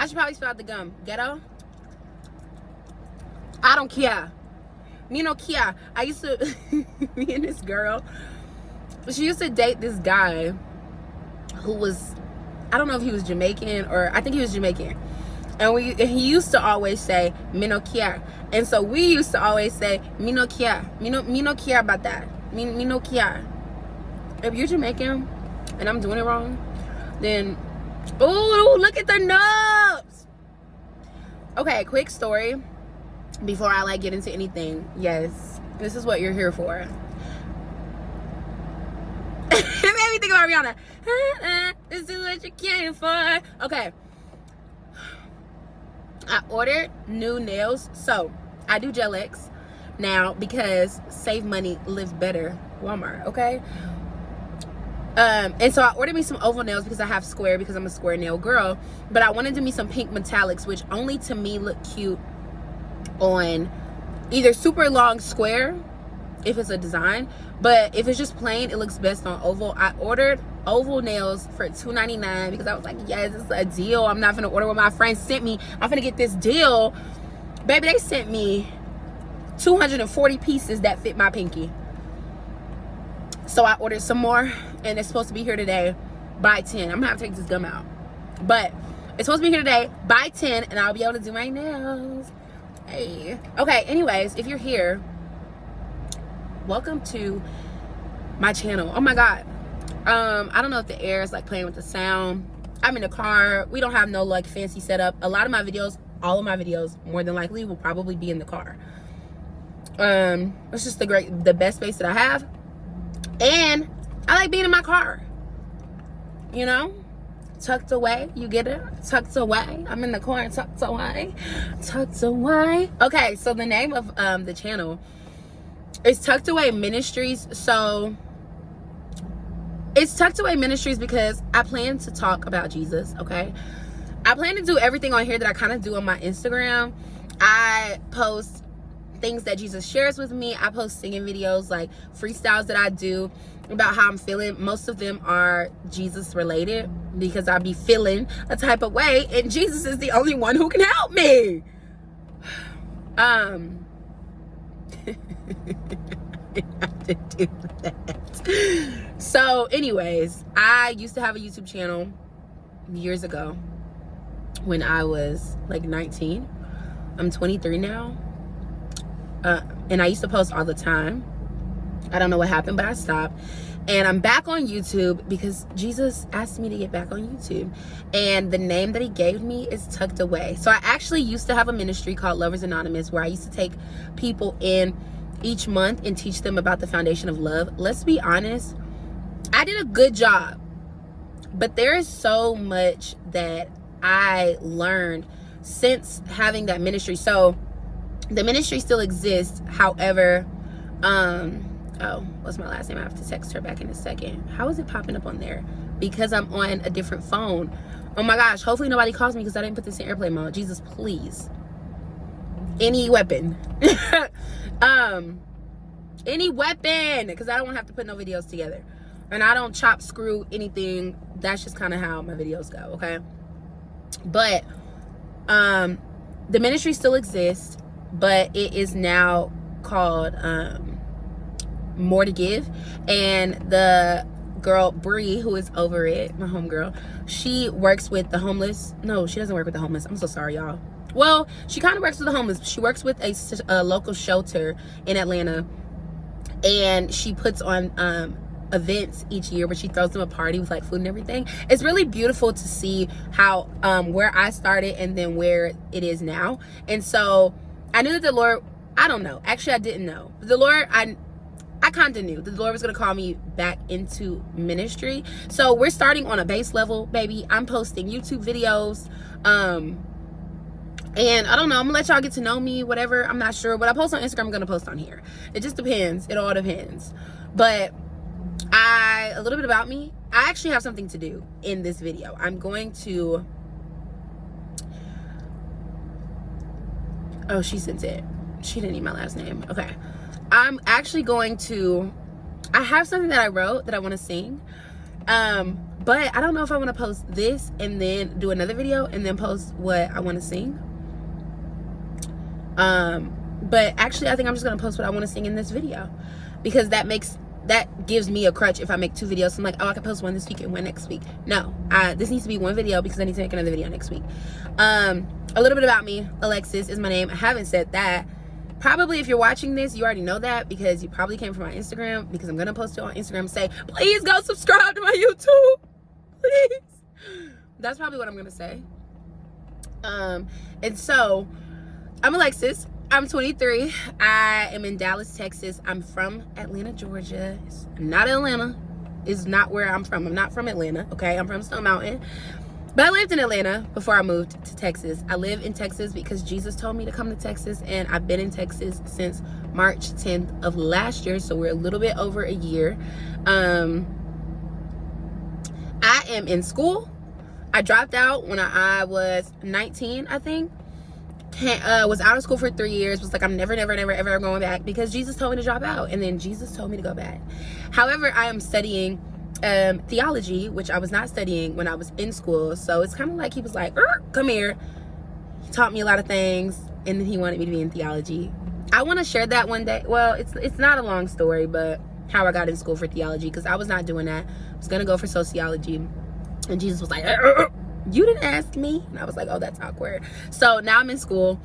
I should probably spell out the gum. Ghetto? I don't care. Me no care. I used to, me and this girl, she used to date this guy who was, I don't know if he was Jamaican or, I think he was Jamaican. And he used to always say, me no care. And so we used to always say, me no care. Me no care about that. Me no care. If you're Jamaican and I'm doing it wrong, then, ooh, look at the nubs. Okay, quick story before I like get into anything. Yes, this is what you're here for. It made me think about Rihanna. This is what you came for. Okay. I ordered new nails. So I do Gel X now because save money, live better. Walmart, okay? And so I ordered me some oval nails because I have square because I'm a square nail girl. But I wanted to do me some pink metallics, which only to me look cute on either super long square if it's a design, but if it's just plain, it looks best on oval. I ordered oval nails for $2.99 because I was like, yes, it's a deal. I'm not gonna order what my friends sent me. I'm gonna get this deal. Baby, they sent me 240 pieces that fit my pinky. So I ordered some more and it's supposed to be here today by 10. I'm gonna have to take this gum out, but it's supposed to be here today by 10 and I'll be able to do my nails. Hey. Okay, anyways, if you're here, welcome to my channel. Oh my god. I don't know if the air is like playing with the sound. I'm in the car. We don't have no like fancy setup. A lot of my videos, all of my videos more than likely will probably be in the car. It's just the best space that I have. And I like being in my car. You know? Tucked away. You get it? Tucked away. I'm in the car tucked away. Tucked away. Okay, so the name of the channel is Tucked Away Ministries. So it's Tucked Away Ministries because I plan to talk about Jesus, okay? I plan to do everything on here that I kind of do on my Instagram. I post things that Jesus shares with me. I post singing videos, like freestyles that I do about how I'm feeling. Most of them are Jesus related because I be feeling a type of way and Jesus is the only one who can help me. I have to do that. So anyways, I used to have a YouTube channel years ago when I was like 19. I'm 23 now. And I used to post all the time. I don't know what happened, but I stopped. And I'm back on YouTube because Jesus asked me to get back on YouTube. And the name that he gave me is Tucked Away. So I actually used to have a ministry called Lovers Anonymous where I used to take people in each month and teach them about the foundation of love. Let's be honest, I did a good job. But there is so much that I learned since having that ministry. So the ministry still exists. However, oh, what's my last name? I have to text her back in a second. How is it popping up on there? Because I'm on a different phone. Oh my gosh, hopefully nobody calls me because I didn't put this in airplane mode. Jesus, please. Any weapon. Any weapon, because I don't want to have to put no videos together. And I don't chop, screw, anything. That's just kind of how my videos go, okay? But the ministry still exists, but it is now called More to Give. And the girl Bree, who is over it, my homegirl, she works with the homeless. No, she doesn't work with the homeless. I'm so sorry, y'all. Well, she kind of works with the homeless. She works with a local shelter in Atlanta, and she puts on events each year where she throws them a party with like food and everything. It's really beautiful to see how where I started and then where it is now. And so I knew that the Lord, I don't know, actually I didn't know, but the Lord, I kind of knew that the Lord was going to call me back into ministry. So we're starting on a base level, baby. I'm posting YouTube videos, and I don't know, I'm gonna let y'all get to know me, whatever. I'm not sure what I post on Instagram, I'm gonna post on here. It just depends. It all depends. But a little bit about me. I actually have something to do in this video. I'm going to, oh, she sent it. She didn't need my last name. Okay. I'm actually going to, I have something that I wrote that I want to sing. But I don't know if I want to post this and then do another video and then post what I want to sing. But actually I think I'm just gonna post what I want to sing in this video, because that gives me a crutch if I make 2 videos. So I'm like, oh, I can post one this week and one next week. No, this needs to be 1 video because I need to make another video next week. A little bit about me. Alexis is my name. I haven't said that. Probably if you're watching this, you already know that because you probably came from my Instagram, because I'm gonna post it on Instagram and say, please go subscribe to my YouTube, please. That's probably what I'm gonna say. And so I'm Alexis. I'm 23. I am in Dallas, Texas. I'm from Atlanta, Georgia. It's not Atlanta. It's not where I'm from. I'm not from Atlanta, okay? I'm from Stone Mountain. But I lived in Atlanta before I moved to Texas. I live in Texas because Jesus told me to come to Texas, and I've been in Texas since March 10th of last year, so we're a little bit over a year. I am in school. I dropped out when I was 19, I think. Was out of school for 3 years, was like, I'm never ever going back, because Jesus told me to drop out, and then Jesus told me to go back. However, I am studying theology, which I was not studying when I was in school. So it's kind of like he was like, come here. He taught me a lot of things, and then he wanted me to be in theology. I want to share that one day. Well, it's not a long story, but how I got in school for theology, because I was not doing that. I was gonna go for sociology, and Jesus was like, you didn't ask me. And I was like, oh, that's awkward. So now I'm in school,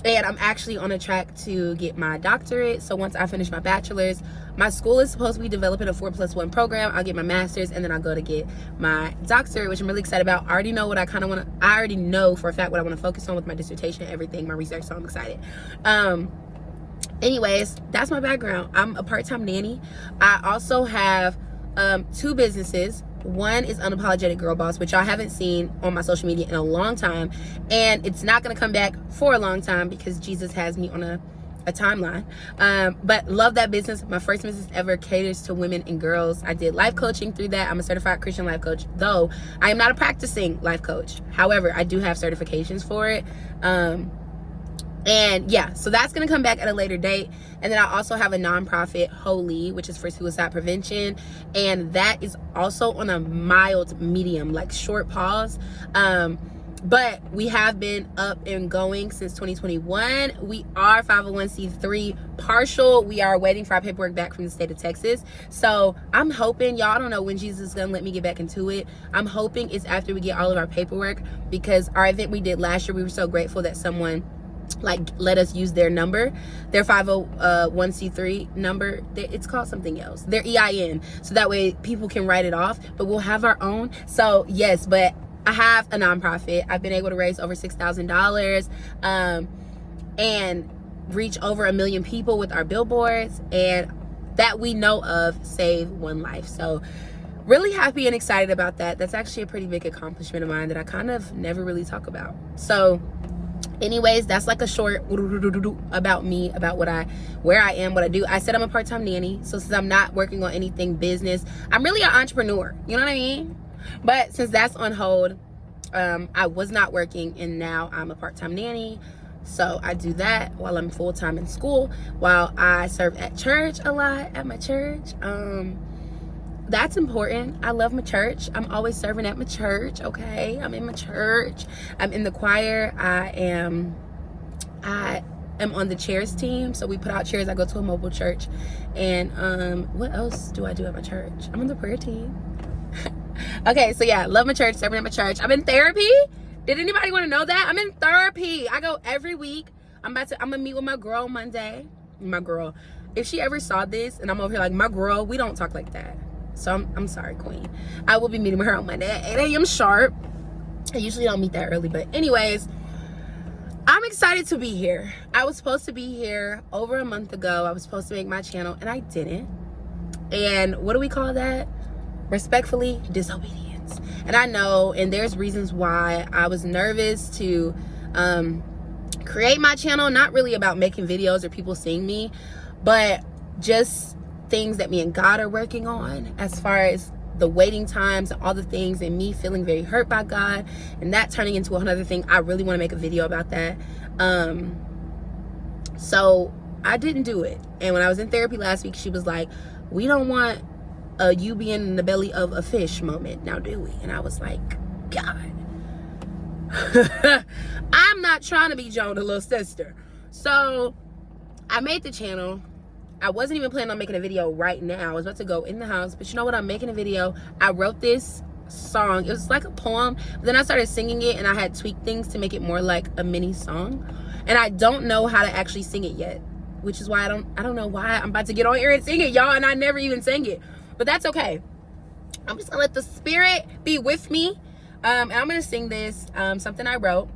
and I'm actually on a track to get my doctorate. So once I finish my bachelor's, my school is supposed to be developing a 4+1 program. I'll get my master's, and then I'll go to get my doctorate, which I'm really excited about. I already know what I kind of want to, I already know for a fact what I want to focus on with my dissertation, everything, my research, so I'm excited. Anyways, that's my background. I'm a part-time nanny. I also have 2 businesses. One is Unapologetic Girl Boss, which y'all haven't seen on my social media in a long time, and it's not going to come back for a long time because Jesus has me on a timeline. But love that business. My first business ever caters to women and girls. I did life coaching through that. I'm a certified Christian life coach, though I am not a practicing life coach. However, I do have certifications for it. And yeah, so that's going to come back at a later date. And then I also have a nonprofit, Holy, which is for suicide prevention. And that is also on a mild medium, like short pause. But we have been up and going since 2021. We are 501c3 partial. We are waiting for our paperwork back from the state of Texas. So I'm hoping, y'all, I don't know when Jesus is going to let me get back into it. I'm hoping it's after we get all of our paperwork, because our event we did last year, we were so grateful that someone let us use their number, their 501c3 number. It's called something else, their EIN, so that way people can write it off, but we'll have our own. So yes, but I have a nonprofit. I've been able to raise over $6,000 and reach over 1 million people with our billboards, and that we know of save one life. So really happy and excited about that. That's actually a pretty big accomplishment of mine that I kind of never really talk about. So anyways, that's like a short about me, about where I am, what I do. I said I'm a part-time nanny, so since I'm not working on anything business, I'm really an entrepreneur, you know what I mean? But since that's on hold, I was not working, and now I'm a part-time nanny. So I do that while I'm full-time in school, while I serve at church a lot, at my church. That's important. I love my church. I'm always serving at my church, okay? I'm in my church. I'm in the choir. I am on the chairs team. So we put out chairs. I go to a mobile church. And what else do I do at my church? I'm on the prayer team. Okay, so yeah, love my church, serving at my church. I'm in therapy. Did anybody want to know that? I'm in therapy. I go every week. I'm gonna meet with my girl Monday. My girl. If she ever saw this and I'm over here like, my girl, we don't talk like that. So I'm sorry, queen. I will be meeting with her on Monday at 8 a.m. sharp. I usually don't meet that early, but anyways, I'm excited to be here. I was supposed to be here over a month ago. I was supposed to make my channel, and I didn't. And what do we call that? Respectfully, disobedience. And I know, and there's reasons why. I was nervous to create my channel, not really about making videos or people seeing me, but just things that me and God are working on, as far as the waiting times and all the things, and me feeling very hurt by God, and that turning into another thing. I really want to make a video about that. So I didn't do it. And when I was in therapy last week, she was like, we don't want you being in the belly of a fish moment. Now do we? And I was like, God. I'm not trying to be Jonah, little sister. So I made the channel. I wasn't even planning on making a video right now. I was about to go in the house, but you know what? I'm making a video. I wrote this song. It was like a poem. But then I started singing it, and I had tweaked things to make it more like a mini song. And I don't know how to actually sing it yet, which is why I don't know why I'm about to get on here and sing it, y'all, and I never even sang it. But that's okay. I'm just gonna let the spirit be with me. And I'm gonna sing this, something I wrote.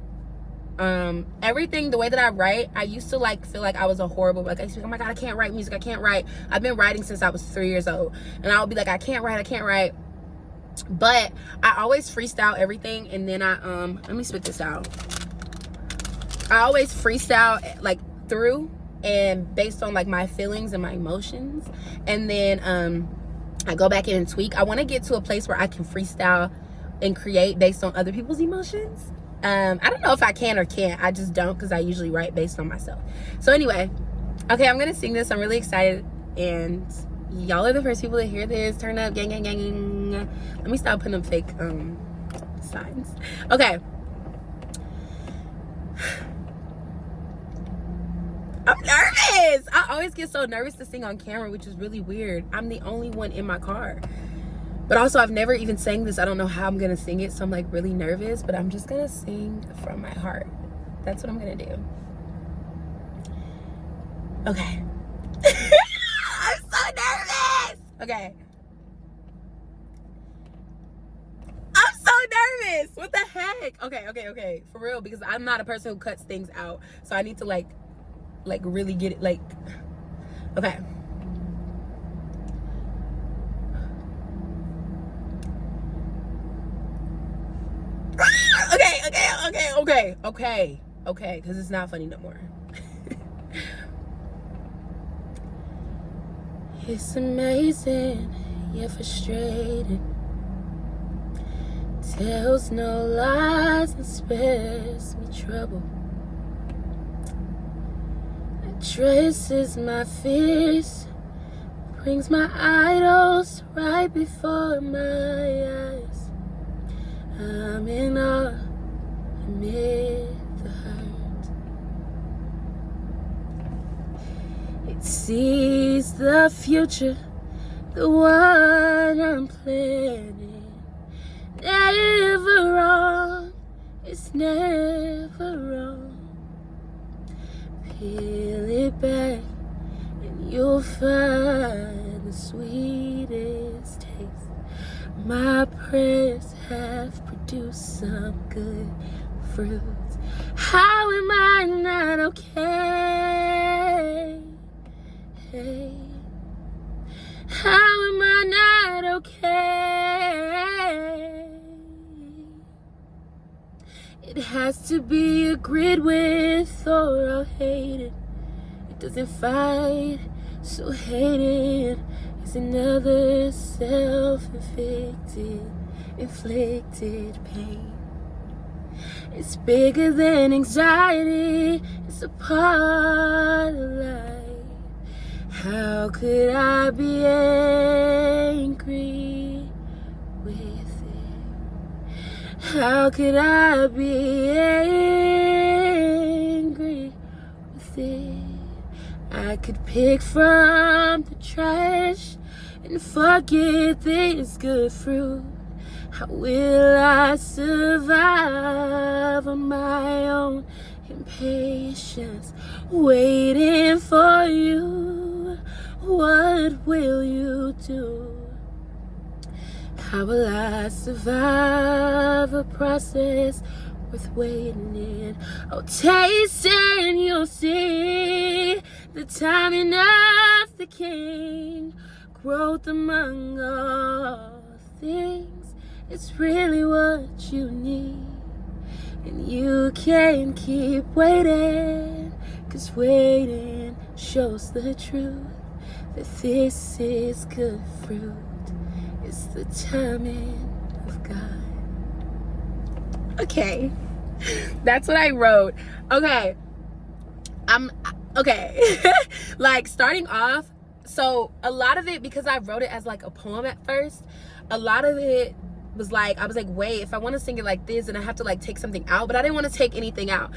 Everything, the way that I write, I used to like feel like I was a horrible, like I used to be, oh my God, I can't write music, I can't write. I've been writing since I was 3 years old, and I would be like, I can't write. But I always freestyle everything, and then let me spit this out. I always freestyle like through and based on like my feelings and my emotions, and then I go back in and tweak. I want to get to a place where I can freestyle and create based on other people's emotions. I don't know if I can or can't. I just don't, because I usually write based on myself. So anyway, okay, I'm gonna sing this. I'm really excited, and y'all are the first people to hear this. Turn up, gang, gang, gang. Let me stop putting up fake signs. Okay. I'm nervous. I always get so nervous to sing on camera, which is really weird. I'm the only one in my car. But also, I've never even sang this. I don't know how I'm gonna sing it, so I'm like really nervous, but I'm just gonna sing from my heart. That's what I'm gonna do. Okay. I'm so nervous. Okay. I'm so nervous. What the heck? Okay. For real, because I'm not a person who cuts things out. So I need to like really get it, like, okay. Okay, because it's not funny no more. It's amazing, yet frustrating. Tells no lies and spares me trouble. Traces my fears, brings my idols right before my eyes. I'm in awe amid the hurt. It sees the future, the one I'm planning. Never wrong, it's never wrong. Peel it back and you'll find the sweetest taste. My prayers have produced some good fruit. How am I not okay? Hey. How am I not okay? It has to be agreed with or I'll hate it. It doesn't fight, so hate it is another inflicted pain. It's bigger than anxiety, it's a part of life. How could I be angry with it? How could I be angry with it? I could pick from the trash and forget this good fruit. How will I survive on my own impatience, waiting for you? What will you do? How will I survive a process worth waiting in? Oh, taste and you'll see the timing of the King. Growth among all things, it's really what you need. And you can't keep waiting, 'cause waiting shows the truth that this is good fruit. It's the timing of God. Okay, that's what I wrote. Okay, okay. Like, starting off, So a lot of it, because I wrote it as like a poem at first, a lot of it was like, I was like, wait, if I want to sing it like this, and I have to like take something out, but I didn't want to take anything out.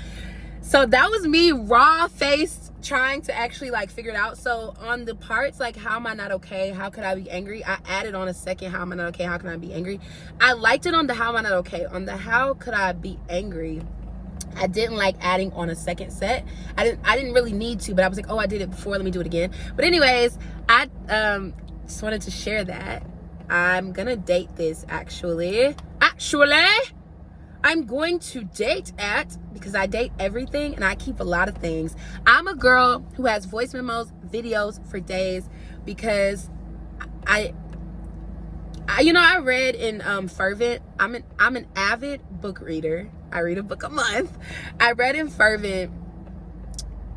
So that was me raw faced trying to actually like figure it out. So on the parts like, how am I not okay, how could I be angry, I added on a second, how am I not okay, how can I be angry. I liked it on the how am I not okay. On the how could I be angry, I didn't like adding on a second set. I didn't really need to, but I was like, oh, I did it before, let me do it again. But anyways, I just wanted to share that. I'm gonna date this actually. I'm going to date at, because I date everything and I keep a lot of things. I'm a girl who has voice memos, videos for days, because I read in Fervent. I'm an avid book reader. I read a book a month. I read in Fervent,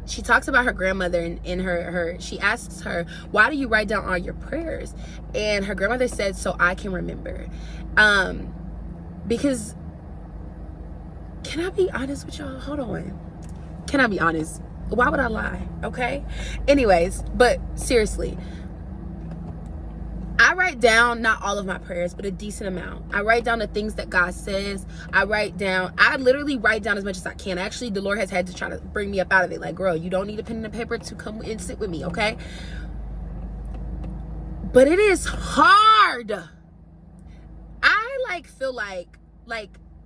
she talks about her grandmother, and in her she asks her, why do you write down all your prayers? And her grandmother said, so I can remember. Because, can I be honest with y'all? Hold on. Can I be honest? Why would I lie? Okay. Anyways, but seriously, I write down not all of my prayers, but a decent amount. I write down the things that God says. I literally write down as much as I can. Actually, the Lord has had to try to bring me up out of it. Like, girl, you don't need a pen and a paper to come and sit with me, okay? But it is hard. I feel like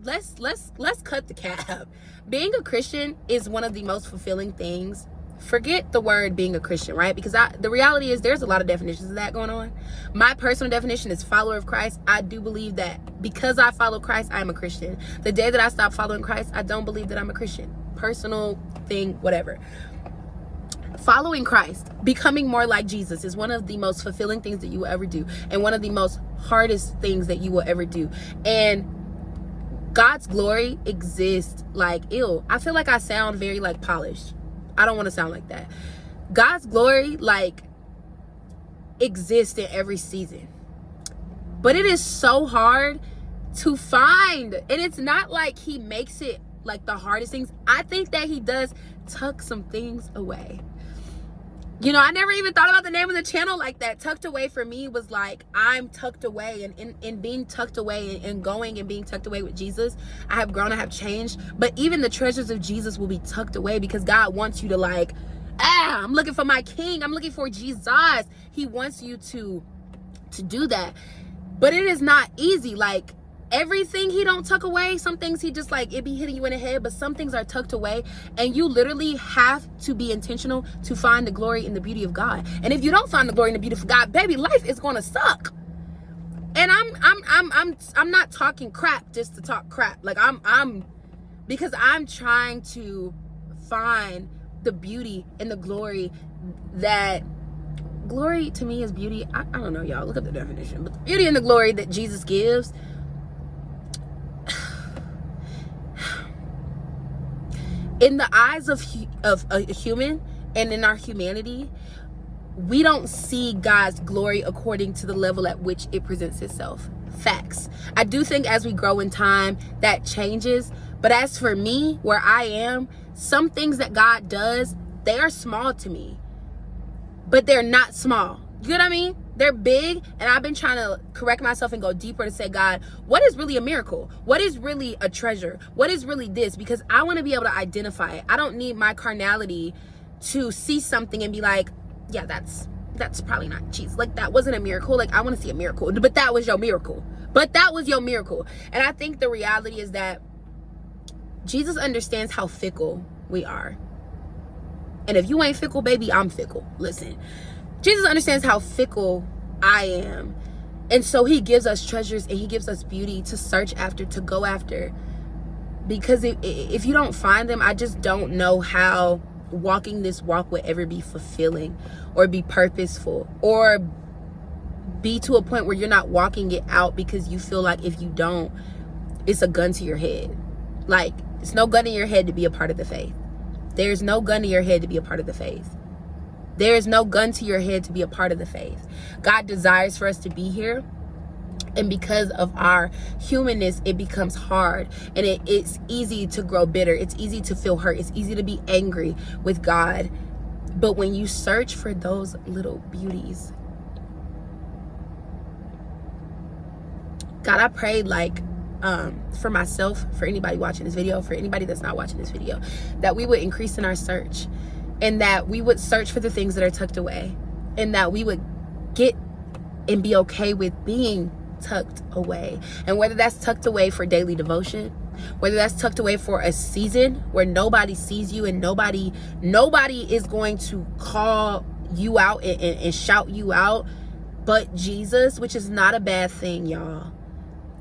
let's cut the cap. Being a Christian is one of the most fulfilling things. Forget the word being a Christian, right? Because the reality is there's a lot of definitions of that going on. My personal definition is follower of Christ. I do believe that because I follow Christ, I'm a Christian. The day that I stop following Christ, I don't believe that I'm a Christian. Personal thing, whatever. Following Christ, becoming more like Jesus, is one of the most fulfilling things that you will ever do, and one of the most hardest things that you will ever do. And God's glory exists like ill. I feel like I sound very like polished. I don't want to sound like that. God's glory like exists in every season, but it is so hard to find. And it's not like he makes it like the hardest things. I think that he does tuck some things away. You know, I never even thought about the name of the channel like that. Tucked away for me was like, I'm tucked away, and in being tucked away and going and being tucked away with Jesus, I have grown, I have changed. But even the treasures of Jesus will be tucked away, because God wants you to like, I'm looking for my king. I'm looking for Jesus. He wants you to do that. But it is not easy. Like, everything he don't tuck away. Some things he just like, it be hitting you in the head, but some things are tucked away, and you literally have to be intentional to find the glory and the beauty of God. And if you don't find the glory and the beauty of God, baby, life is going to suck. And I'm not talking crap just to talk crap. Like because I'm trying to find the beauty and the glory. That glory to me is beauty. I don't know, y'all, look up the definition, but the beauty and the glory that Jesus gives. In the eyes of a human and in our humanity, we don't see God's glory according to the level at which it presents itself. Facts. I do think as we grow in time, that changes. But as for me, where I am, some things that God does, they are small to me, but they're not small. You know what I mean? They're big, and I've been trying to correct myself and go deeper to say, God, what is really a miracle? What is really a treasure? What is really this? Because I want to be able to identify it. I don't need my carnality to see something and be like, yeah, that's probably not Jesus. Like, that wasn't a miracle. Like, I want to see a miracle, but that was your miracle. But that was your miracle. And I think the reality is that Jesus understands how fickle we are. And if you ain't fickle, baby, I'm fickle. Listen. Jesus understands how fickle I am. And so he gives us treasures and he gives us beauty to search after, to go after. Because if you don't find them, I just don't know how walking this walk would ever be fulfilling or be purposeful or be to a point where you're not walking it out because you feel like if you don't, it's a gun to your head. Like, it's no gun in your head to be a part of the faith. There's no gun in your head to be a part of the faith. There is no gun to your head to be a part of the faith. God desires for us to be here. And because of our humanness, it becomes hard. And it's easy to grow bitter. It's easy to feel hurt. It's easy to be angry with God. But when you search for those little beauties, God, I prayed like for myself, for anybody watching this video, for anybody that's not watching this video, that we would increase in our search, and that we would search for the things that are tucked away, and that we would get and be okay with being tucked away. And whether that's tucked away for daily devotion, whether that's tucked away for a season where nobody sees you and nobody is going to call you out and shout you out but Jesus, which is not a bad thing, y'all.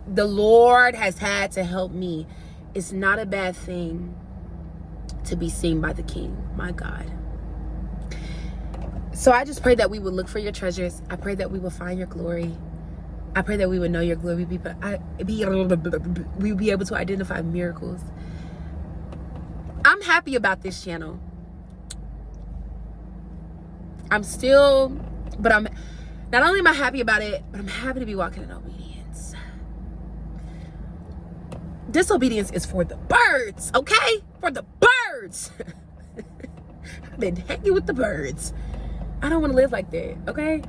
The Lord has had to help me. It's not a bad thing to be seen by the King, my God. So I just pray that we would look for your treasures. I pray that we will find your glory. I pray that we would know your glory. We would be able to identify miracles. I'm happy about this channel. Not only am I happy about it, but I'm happy to be walking in obedience. Disobedience is for the birds, okay? For the birds. I've been hanging with the birds. I don't want to live like that, okay?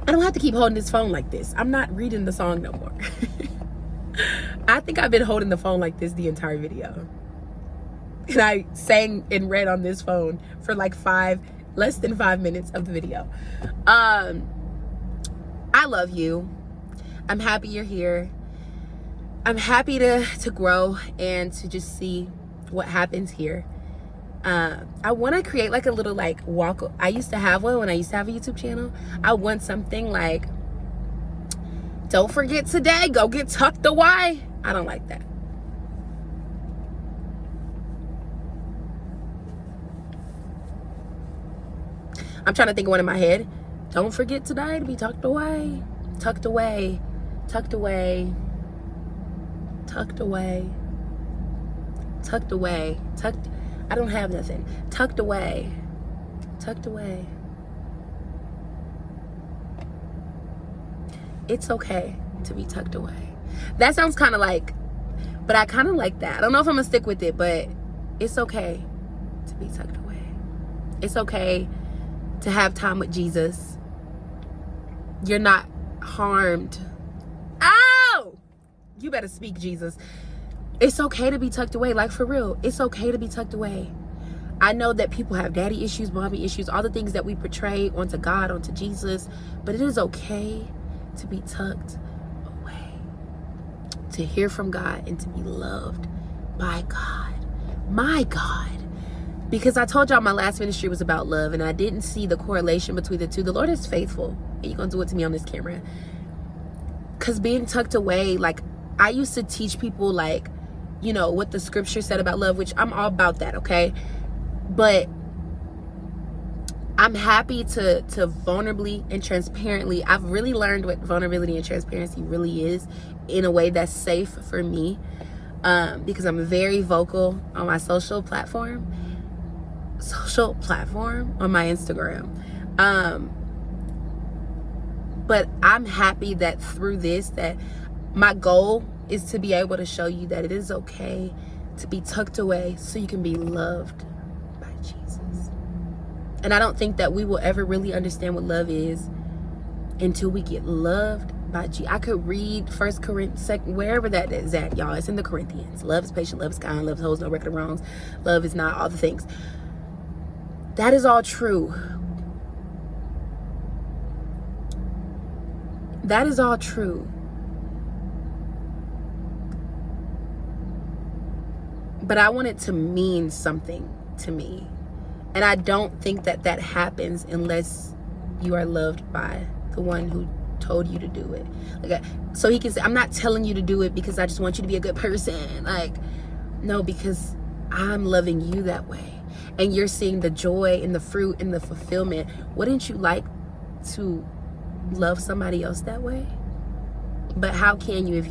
I don't have to keep holding this phone like this. I'm not reading the song no more. I think I've been holding the phone like this the entire video. And I sang and read on this phone for like less than 5 minutes of the video. I love you. I'm happy you're here. I'm happy to grow and to just see what happens here. I want to create like a little like walk. I used to have one when I used to have a YouTube channel. I want something like, don't forget today, go get tucked away. I don't like that. I'm trying to think of one in my head. Don't forget today to be tucked away. Tucked away. Tucked away. Tucked away. Tucked away. Tucked. I don't have nothing. Tucked away. Tucked away. It's okay to be tucked away. That sounds kind of like, but I kind of like that. I don't know if I'm going to stick with it, but it's okay to be tucked away. It's okay to have time with Jesus. You're not harmed. Oh! You better speak, Jesus. It's okay to be tucked away. Like, for real. It's okay to be tucked away. I know that people have daddy issues, mommy issues, all the things that we portray onto God, onto Jesus. But it is okay to be tucked away. To hear from God and to be loved by God. My God. Because I told y'all my last ministry was about love, and I didn't see the correlation between the two. The Lord is faithful, and you're going to do it to me on this camera. Because being tucked away, like, I used to teach people, like, you know, what the scripture said about love, which I'm all about that, okay? But I'm happy to vulnerably and transparently, I've really learned what vulnerability and transparency really is in a way that's safe for me, because I'm very vocal on my social platform on my Instagram. But I'm happy that through this, that my goal is to be able to show you that it is okay to be tucked away so you can be loved by Jesus. And I don't think that we will ever really understand what love is until we get loved by Jesus. I could read 1 Corinthians, wherever that is at, y'all. It's in the Corinthians. Love is patient, love is kind, love holds no record of wrongs. Love is not all the things. That is all true. That is all true. But I want it to mean something to me. And I don't think that that happens unless you are loved by the one who told you to do it. Like, so he can say, I'm not telling you to do it because I just want you to be a good person. Like, no, because I'm loving you that way. And you're seeing the joy and the fruit and the fulfillment. Wouldn't you like to love somebody else that way? But how can you if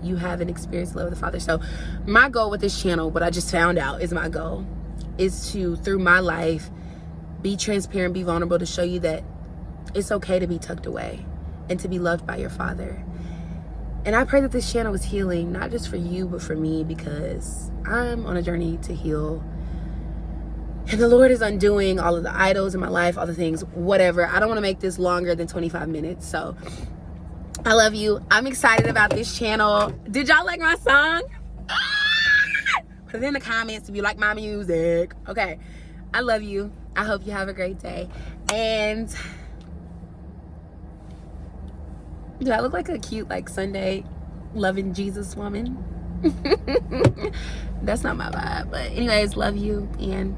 you haven't experienced love of the Father? So my goal with this channel, what I just found out is my goal, is to, through my life, be transparent, be vulnerable, to show you that it's okay to be tucked away and to be loved by your Father. And I pray that this channel is healing, not just for you, but for me, because I'm on a journey to heal. And the Lord is undoing all of the idols in my life, all the things, whatever. I don't want to make this longer than 25 minutes. So I love you. I'm excited about this channel. Did y'all like my song? Put it in the comments if you like my music. Okay. I love you. I hope you have a great day. And do I look like a cute, like, Sunday loving Jesus woman? That's not my vibe. But anyways, love you and